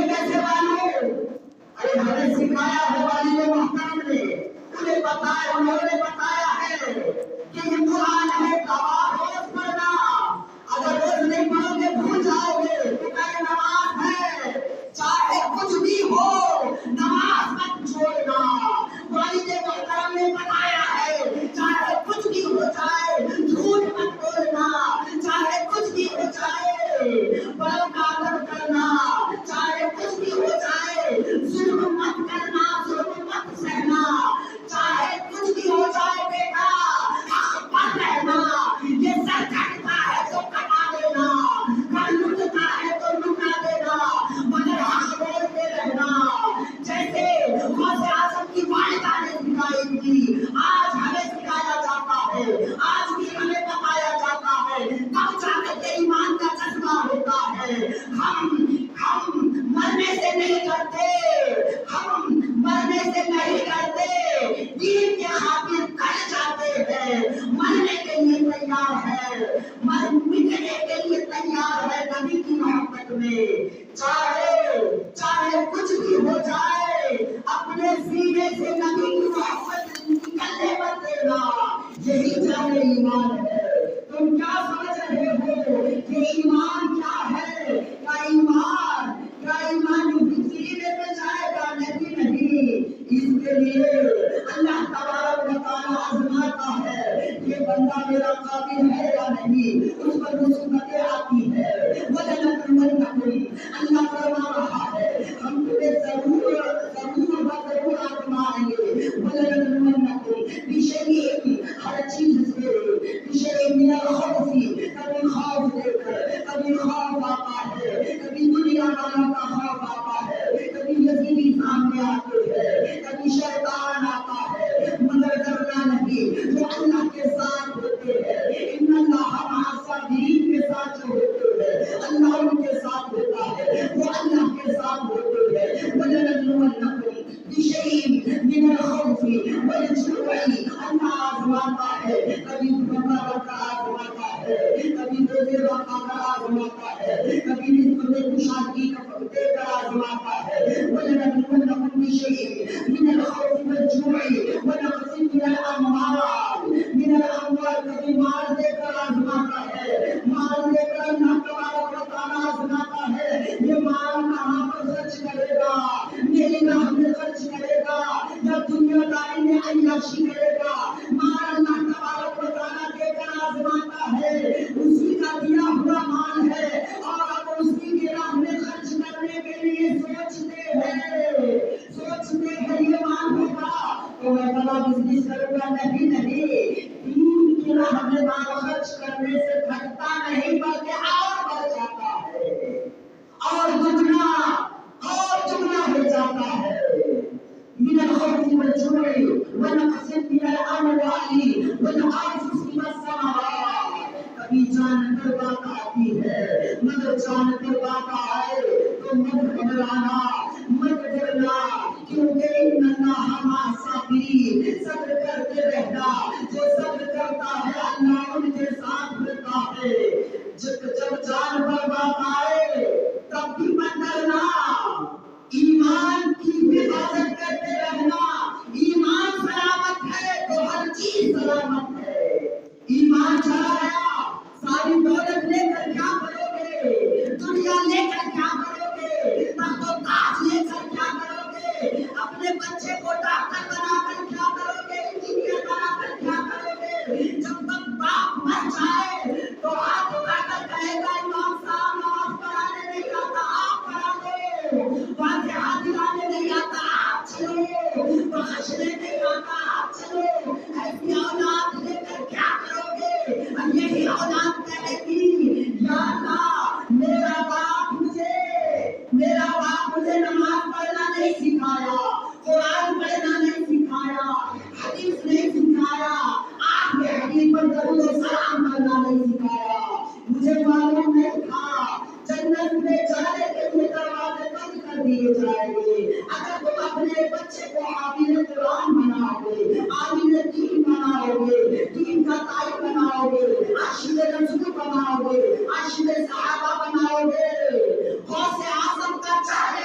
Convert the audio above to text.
یہ کیسے معلوم؟ ارے ہمیں سکھایا ہے والد محترم نے، انہوں نے بتایا ہے کہ یہ قرآن ہے کباب روز پڑھنا، اگر روز نہیں پڑھو گے بھول جاؤ گے، تو یہ نماز ہے، چاہے کچھ بھی ہو نماز مت چھوڑنا۔ والد محترم نے بتایا ہے چاہے کچھ بھی ہو جائے جھوٹ مت بولنا، چاہے کچھ بھی ہو جائے بڑوں کا ادب کرنا، چاہے کچھ بھی ہو جائے ظلم مت کرنا، ظلم مت سہنا، چاہے کچھ بھی ہو جائے بیٹا حق پر رہنا، یہ سر کٹتا ہے تو کٹا دینا، گھر لٹتا ہے تو لٹا دینا، مگر حق بولتے رہنا، جیسے غوث اعظم کی والدہ نے سکھائی تھی، آج ہمیں سکھایا جاتا ہے، آج بھی ہمیں بتایا جاتا ہے، تب جا کے ایمان کا جذبہ ہوتا ہے۔ ہم مرنے سے نہیں کرتے، ہم مرنے سے نہیں کرتے، دین کے خاطر کر جاتے ہیں، مرنے کے لیے تیار ہے، مٹنے کے لیے تیار ہے نبی کی محبت میں، چاہے کچھ بھی ہو جائے اپنے سینے سے نبی کی محبت نکلنے مت دینا، یہی جان ایمان ہے۔ تم کیا سمجھ رہے ہو کہ ایمان کیا ہے؟ کیا ایمان سینے پہ جائے گا؟ نہیں، اس کے لیے اللہ تبارک و تعالیٰ آزماتا ہے یہ بندہ میرا قابل ہے یا نہیں، اس پر مصیبتیں آتی ہے، اللہ فرما رہا ہے ہم تمہیں ضرور آزمائیں گے، ہر چیز سے من الخوف، کبھی خوف دے کر، کبھی خوف آتا ہے، کبھی دنیا والوں کا خوف آتا ہے، کبھی یزیدی سامنے آتے ہیں، کبھی شیطان آتا ہے، مگر ڈرنا نہیں، جو اللہ کے ساتھ ہوتے ہیں، ان اللہ مع الصابرین کے ساتھ جو ہوتے ہیں اللہ ان کے ساتھ ہوتا ہے، وہ اللہ کے ساتھ ہوتے ہیں۔ وَلَنَبْلُوَنَّكُمْ بِشَيْءٍ مِّنَ الْخَوْفِ وَالْجُوعِ، اللہ آزماتا ہے، کبھی بھوکا رکھا آزماتا ہے، کبھی روزے رکھا کر آزماتا ہے، کبھی رزق میں کشادگی دے کر آزماتا ہے۔ وَلَنَبْلُوَنَّكُمْ بِشَيْءٍ مِّنَ الْخَوْفِ وَالْجُوعِ وَنَقْصٍ مِّنَ الْأَمْوَالِ، کبھی مال دے کر آزماتا ہے، مال دے کر اللہ تبارک و تعالیٰ آزماتا ہے، یہ مال کہاں پر خرچ کرے گا، میری راہ میں خرچ کرے گا یا دنیا داری میں عیاشی کرے گا، مال اللہ تبارک و تعالیٰ دے کر آزماتا ہے، اسی کا دیا ہوا مال ہے اور اب اسی کی راہ میں خرچ کرنے کے لیے سوچتے ہیں یہ مال ہوگا تو میں بڑا بزنس کروں گا، نہیں، دین کی راہ میں مال خرچ کرنے سے گھٹتا نہیں بلکہ اور بڑھ جاتا ہے، اور دگنا ہو جاتا ہے۔ من الخوف والجوع ونقص من الأموال والأنفس والثمرات، کبھی جان پر بات آتی ہے، مگر جان پر بات آئے تو مت گھبرانا، مت ڈرنا، کیونکہ ان اللہ مع الصابرین، صبر کرتے رہنا، جو صبر کرتا ہے اللہ ان کے ساتھ ہوتا ہے۔ جب جان پر بات آئے تب بھی مت ڈرنا، ایمان کی حفاظت کرتے رہنا، ایمان سلامت ہے تو ہر چیز سلامت ہے، ایمان چلا گیا ساری دولت لے کر کیا کرو گے، دنیا لے کر کیا کرو گے، تخت و تاج لے کر کیا کرو گے، اپنے بچے کو ڈاکٹر بنا کر کیا کرو گے، انجینئر بنا کر کیا کرو گے، جب تک باپ مر جائے تو ہاتھ اٹھا کر کہے گا امام صاحب نماز پڑھانے نہیں آتا آپ پڑھا دو، فاتحہ دلانے نہیں آتا آپ چلو، بخشنے نہیں آتا آپ چلو، ایسی اولاد لے کر کیا کرو گے؟ اب یہی اولاد کہے گی یا اللہ میرا باپ مجھے نماز پڑھنا نہیں سکھایا، قرآن پڑھنا نہیں سکھایا، حدیث نہیں سکھایا، آپ نے حدیث پر درود و سلام کرنا نہیں سکھایا، مجھے معلوم نہیں تھا جنت میں جانے کے لیے دروازے بند کر دیے جائیں گے، اگر تم اپنے بچے کو عامل قرآن بناؤ گے، عامل دین بناؤ گے، دین کا تائب بناؤ گے، عاشق رسول بناؤ گے، عاشق صحابہ بناؤ گے، غوث اعظم کا چاہنے